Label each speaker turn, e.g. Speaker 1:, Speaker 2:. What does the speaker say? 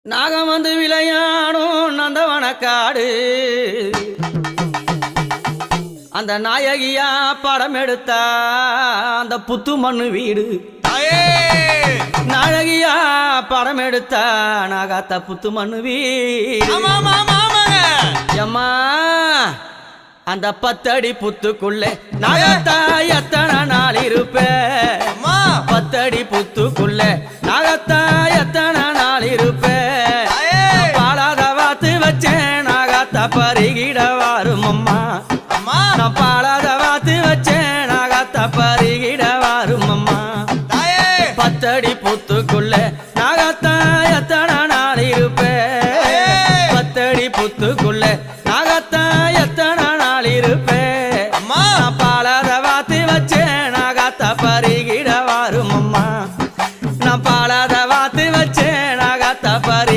Speaker 1: நாகம் வந்து விளையாடும் நந்தவனக்காடு அந்த நாயகியா படம் எடுத்தா அந்த புத்து மண்ணு வீடு நாயகியா படம் எடுத்தா நாகாத்த புத்து மண்ணு வீடு அம்மா அந்த 10 அடி புத்துக்குள்ளே நாகத்தா எத்தனை நாள் இருப்பேன் 10 அடி புத்துக்குள்ளே நாகத்தா எத்தனை நாள் இருப்பேன் பாலாத வாத்து வச்சேன் நாகத்தா பருகிடவாரு